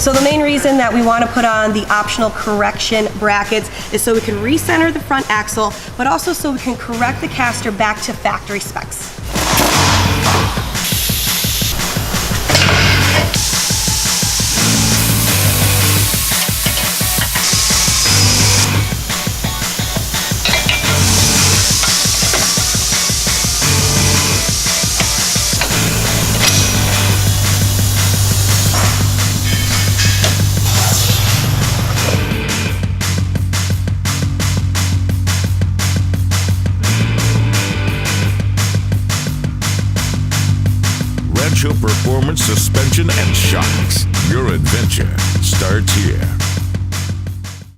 So the main reason that we want to put on the optional correction brackets is so we can recenter the front axle, but also so we can correct the caster back to factory specs. Rancho Performance Suspension and Shocks. Your adventure starts here.